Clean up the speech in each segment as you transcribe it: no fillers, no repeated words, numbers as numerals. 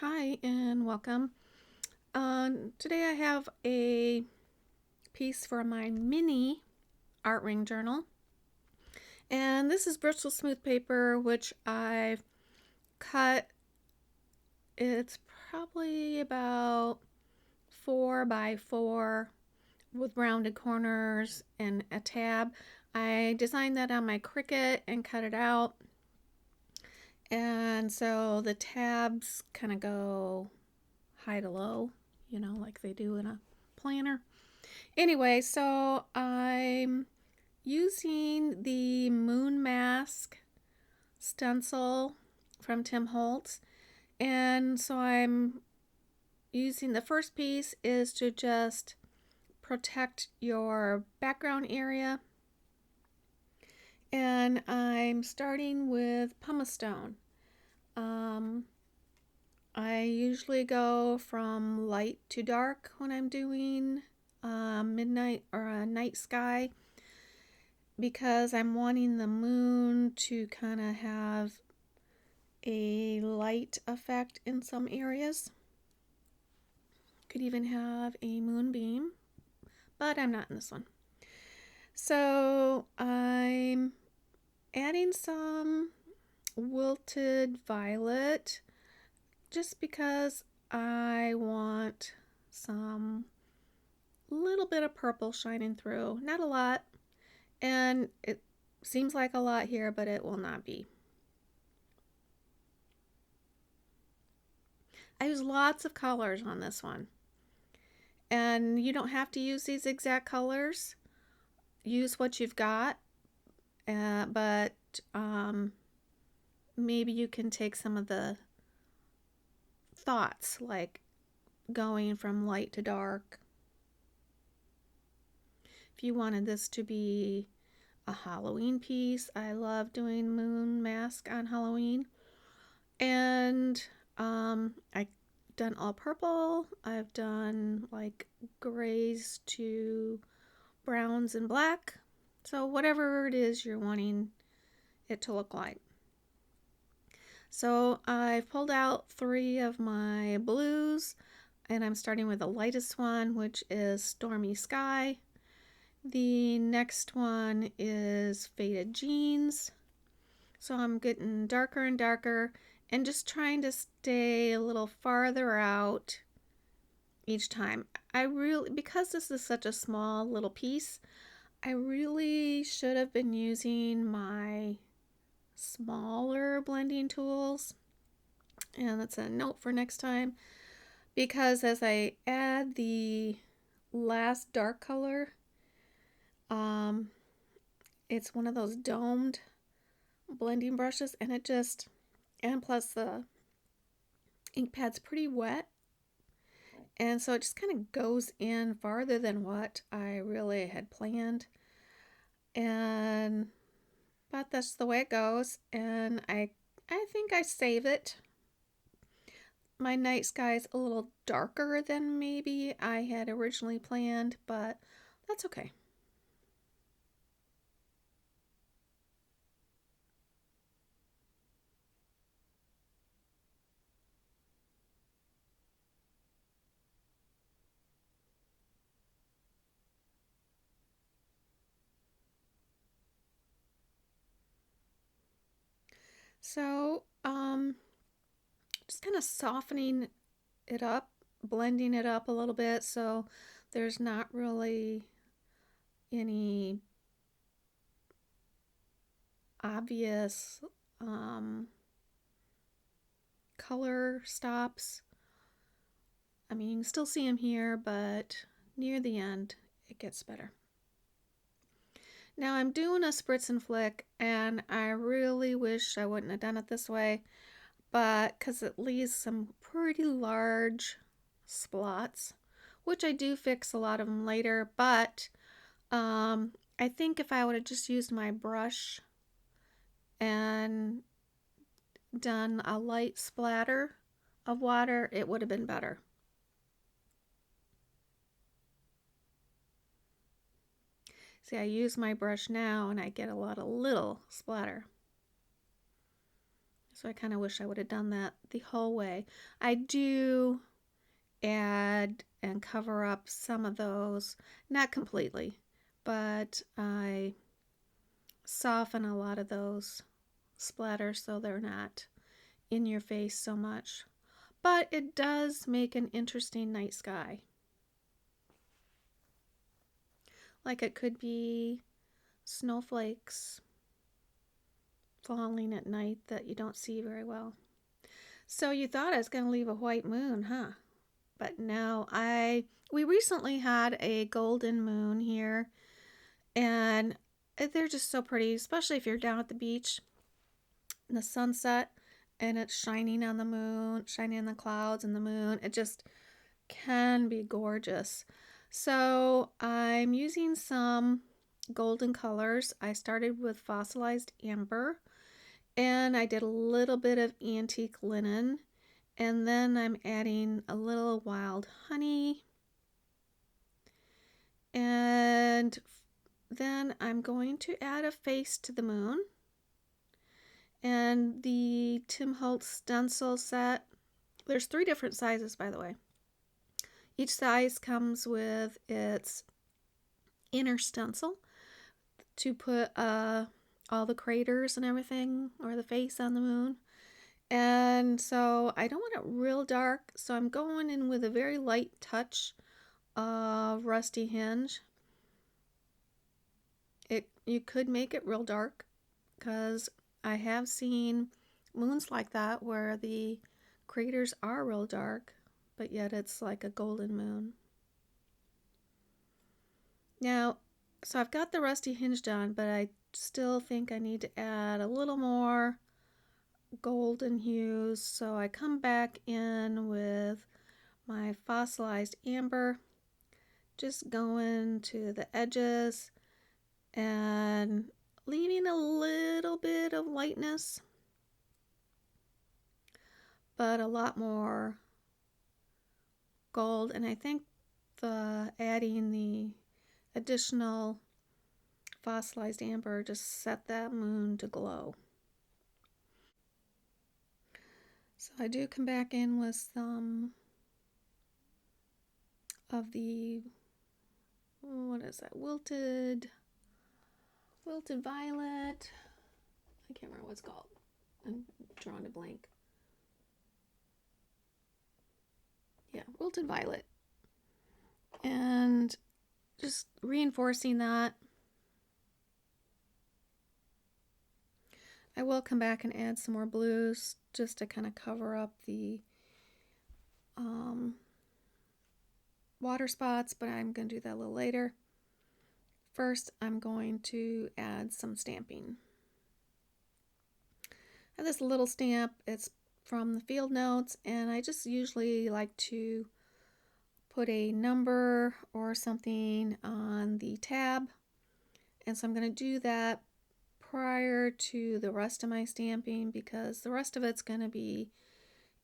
Hi and welcome. Today I have a piece for my mini art ring journal, and this is Bristol smooth paper which I've cut. It's probably about 4 by 4 with rounded corners and a tab. I designed that on my Cricut and cut it out, and so the tabs kind of go high to low, like they do in a planner. Anyway, so I'm using the moon mask stencil from Tim Holtz, and so I'm using the first piece is to just protect your background area, and I'm starting with pumice stone. I usually go from light to dark when I'm doing midnight or a night sky, because I'm wanting the moon to kind of have a light effect in some areas. Could even have a moonbeam, but I'm not in this one. So I'm adding some wilted violet just because I want some little bit of purple shining through. Not a lot, and it seems like a lot here, but it will not be. I use lots of colors on this one, and you don't have to use these exact colors. Use what you've got, but maybe you can take some of the thoughts, like going from light to dark. If you wanted this to be a Halloween piece, I love doing moon mask on Halloween. And I've done all purple. I've done like grays to browns and black. So whatever it is you're wanting it to look like. So I've pulled out 3 of my blues, and I'm starting with the lightest one, which is Stormy Sky. The next one is Faded Jeans. So I'm getting darker and darker and just trying to stay a little farther out each time. Because this is such a small little piece, I really should have been using my smaller blending tools, and that's a note for next time, because as I add the last dark color, it's one of those domed blending brushes, and plus the ink pad's pretty wet, and so it just kind of goes in farther than what I really had planned. But that's the way it goes, and I think I save it. My night sky is a little darker than maybe I had originally planned, but that's okay. So, just kind of softening it up, blending it up a little bit so there's not really any obvious color stops. I mean, you can still see them here, but near the end it gets better. Now I'm doing a spritz and flick, and I really wish I wouldn't have done it this way, but because it leaves some pretty large splots, which I do fix a lot of them later, but I think if I would have just used my brush and done a light splatter of water, it would have been better. See, I use my brush now and I get a lot of little splatter. So I kind of wish I would have done that the whole way. I do add and cover up some of those, not completely, but I soften a lot of those splatters so they're not in your face so much. But it does make an interesting night sky. Like it could be snowflakes falling at night that you don't see very well. So you thought I was going to leave a white moon, huh? But no, we recently had a golden moon here, and they're just so pretty, especially if you're down at the beach in the sunset and it's shining on the moon, shining on the clouds and the moon. It just can be gorgeous. So I'm using some golden colors. I started with fossilized amber, and I did a little bit of antique linen, and then I'm adding a little wild honey, and then I'm going to add a face to the moon. And the Tim Holtz stencil set, there's 3 different sizes, by the way. Each size comes with its inner stencil to put all the craters and everything, or the face on the moon. And so I don't want it real dark, so I'm going in with a very light touch of rusty hinge. You could make it real dark, because I have seen moons like that where the craters are real dark, but yet it's like a golden moon. Now, so I've got the rusty hinge done, but I still think I need to add a little more golden hues. So I come back in with my fossilized amber, just going to the edges and leaving a little bit of lightness, but a lot more gold. And I think adding the additional fossilized amber just set that moon to glow. So I do come back in with some of the, what is that, wilted violet. I can't remember what it's called. I'm drawing a blank. Yeah, wilted violet. And just reinforcing that. I will come back and add some more blues just to kind of cover up the water spots, but I'm going to do that a little later. First, I'm going to add some stamping. I have this little stamp. It's from the field notes, and I just usually like to put a number or something on the tab. And so I'm going to do that prior to the rest of my stamping, because the rest of it's going to be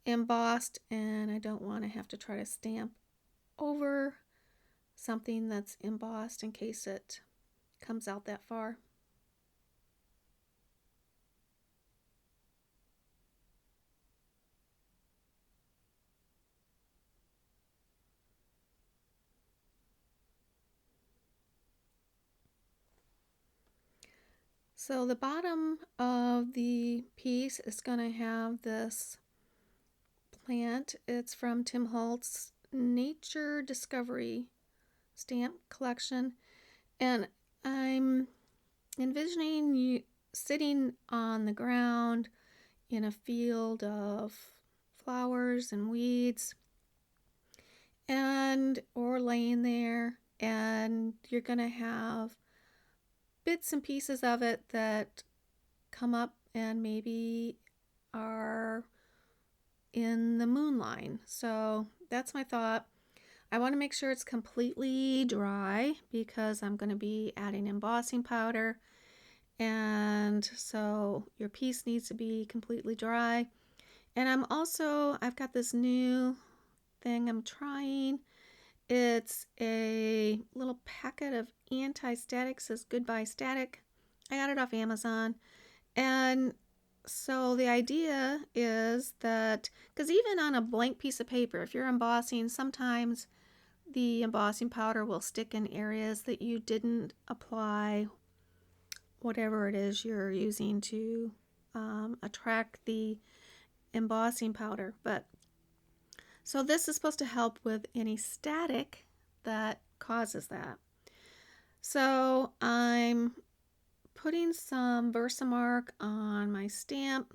embossed, and I don't want to have to try to stamp over something that's embossed in case it comes out that far. So the bottom of the piece is going to have this plant. It's from Tim Holtz Nature Discovery stamp collection, and I'm envisioning you sitting on the ground in a field of flowers and weeds, and or laying there, and you're going to have bits and pieces of it that come up and maybe are in the moon line. So that's my thought. I want to make sure it's completely dry because I'm going to be adding embossing powder, and so your piece needs to be completely dry. And I've got this new thing I'm trying. It's a little packet of anti-static, says goodbye static. I got it off Amazon, and So the idea is that, because even on a blank piece of paper, if you're embossing, sometimes the embossing powder will stick in areas that you didn't apply whatever it is you're using to attract the embossing powder. But so this is supposed to help with any static that causes that. So I'm putting some Versamark on my stamp,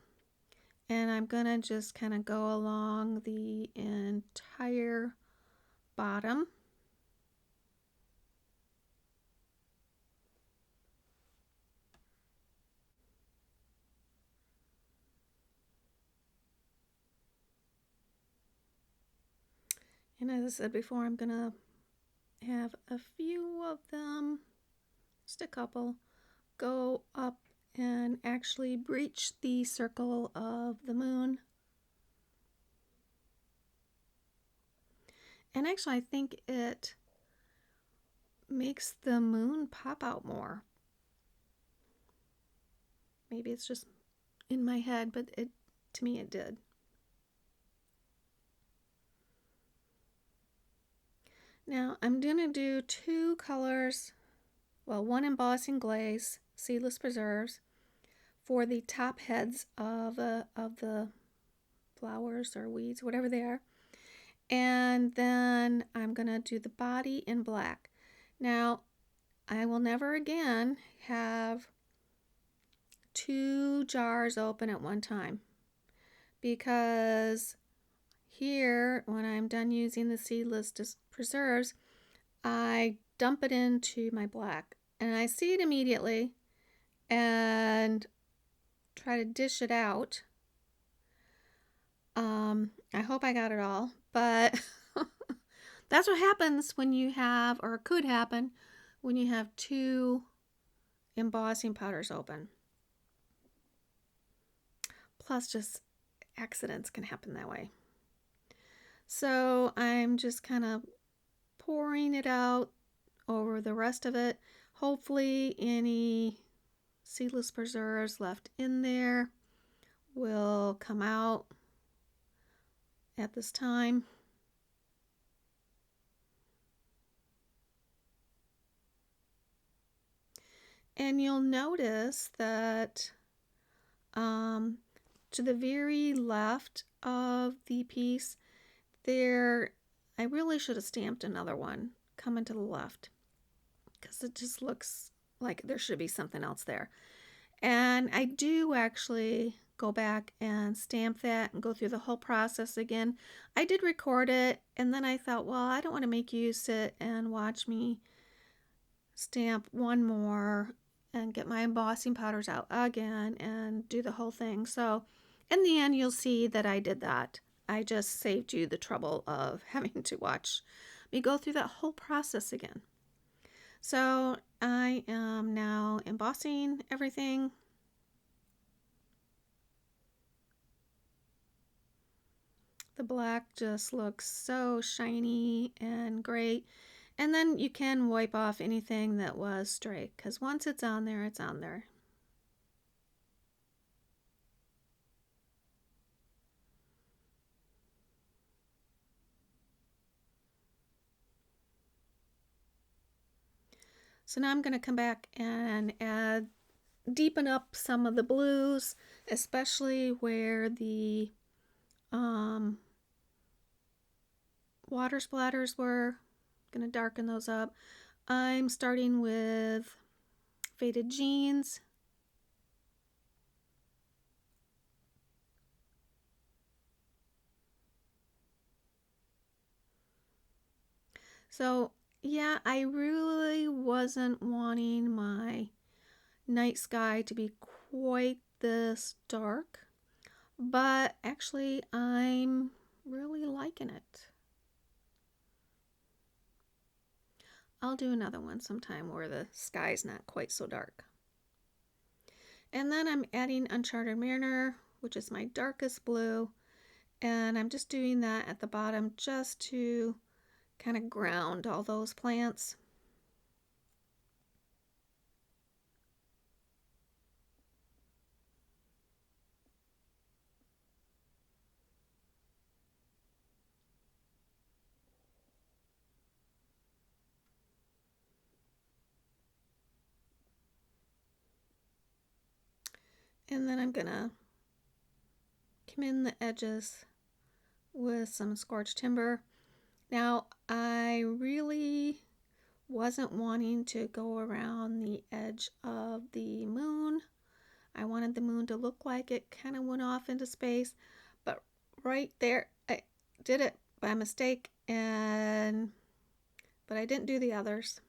and I'm gonna just kind of go along the entire bottom. And as I said before, I'm gonna have a few of them, just a couple, go up and actually breach the circle of the moon. And actually, I think it makes the moon pop out more. Maybe it's just in my head, but to me it did. Now I'm going to do two colors, well, one embossing glaze, seedless preserves, for the top heads of the flowers or weeds, whatever they are. And then I'm going to do the body in black. Now, I will never again have two jars open at one time, because here, when I'm done using the seedless preserves, I dump it into my black and I see it immediately and try to dish it out. I hope I got it all, but that's what happens when you have, or could happen, when you have two embossing powders open. Plus, just accidents can happen that way. So I'm just kind of pouring it out over the rest of it. Hopefully any seedless preserves left in there will come out at this time. And you'll notice that to the very left of the piece there, I really should have stamped another one coming to the left, because it just looks like there should be something else there. And I do actually go back and stamp that and go through the whole process again. I did record it, and then I thought, well, I don't want to make you sit and watch me stamp one more and get my embossing powders out again and do the whole thing. So in the end, you'll see that I did that. I just saved you the trouble of having to watch me go through that whole process again. So I am now embossing everything. The black just looks so shiny and great. And then you can wipe off anything that was stray, because once it's on there, it's on there. So now I'm going to come back and deepen up some of the blues, especially where the water splatters were. Going to darken those up. I'm starting with Faded Jeans. So yeah, I really wasn't wanting my night sky to be quite this dark, but actually I'm really liking it. I'll do another one sometime where the sky's not quite so dark. And then I'm adding Uncharted Mariner, which is my darkest blue, and I'm just doing that at the bottom just to kind of ground all those plants. And then I'm gonna come in the edges with some scorched timber. Now, I really wasn't wanting to go around the edge of the moon. I wanted the moon to look like it kind of went off into space, but right there, I did it by mistake, but I didn't do the others.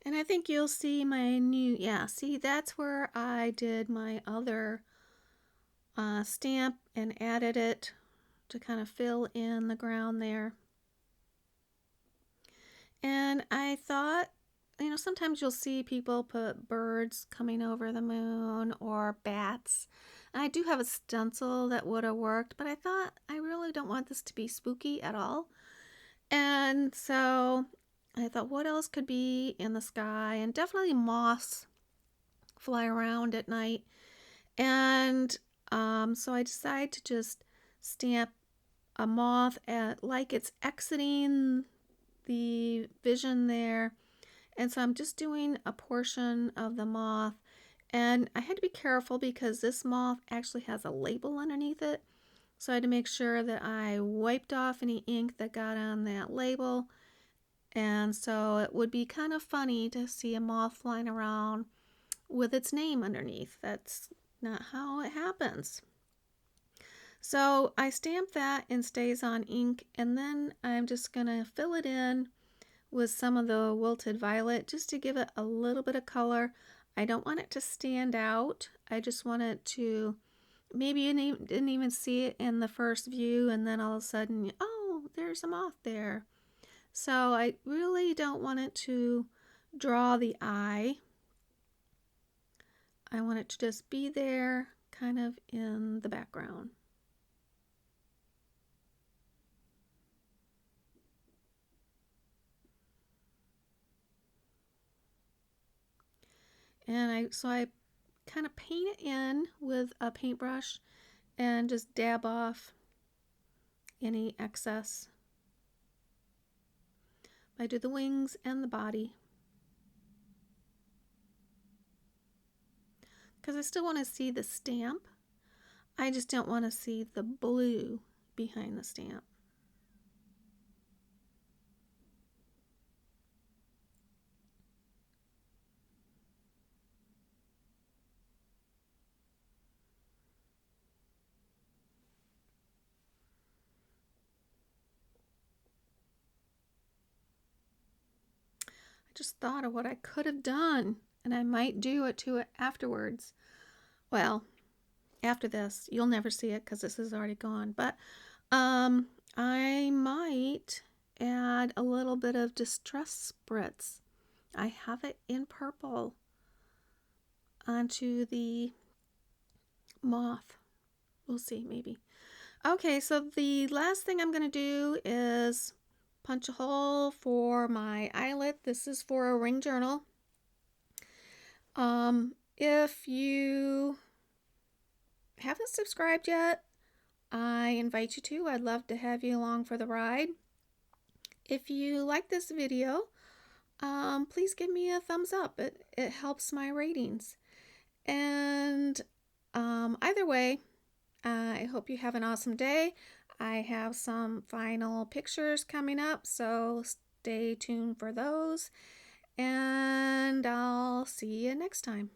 And I think you'll see my new, yeah, see, that's where I did my other stamp and added it to kind of fill in the ground there. And I thought, you know, sometimes you'll see people put birds coming over the moon or bats. And I do have a stencil that would have worked, but I thought I really don't want this to be spooky at all. And so I thought, what else could be in the sky? And definitely moths fly around at night. And so I decided to just stamp a moth at like it's exiting the vision there. And so I'm just doing a portion of the moth. And I had to be careful because this moth actually has a label underneath it. So I had to make sure that I wiped off any ink that got on that label. And so it would be kind of funny to see a moth flying around with its name underneath. That's not how it happens. So I stamp that in StazOn Ink, and then I'm just going to fill it in with some of the wilted violet just to give it a little bit of color. I don't want it to stand out. I just want it to, maybe you didn't even see it in the first view, and then all of a sudden, oh, there's a moth there. So I really don't want it to draw the eye. I want it to just be there, kind of in the background. And I kind of paint it in with a paintbrush and just dab off any excess. I do the wings and the body, because I still want to see the stamp. I just don't want to see the blue behind the stamp. I just thought of what I could have done, and I might do it to it afterwards. Well, after this, you'll never see it because this is already gone, but I might add a little bit of distress spritz. I have it in purple onto the moth. We'll see, maybe. Okay, so the last thing I'm going to do is punch a hole for my eyelet. This is for a ring journal. If you haven't subscribed yet, I invite you to. I'd love to have you along for the ride. If you like this video, please give me a thumbs up. It helps my ratings. And either way, I hope you have an awesome day. I have some final pictures coming up, so stay tuned for those. And I'll see you next time.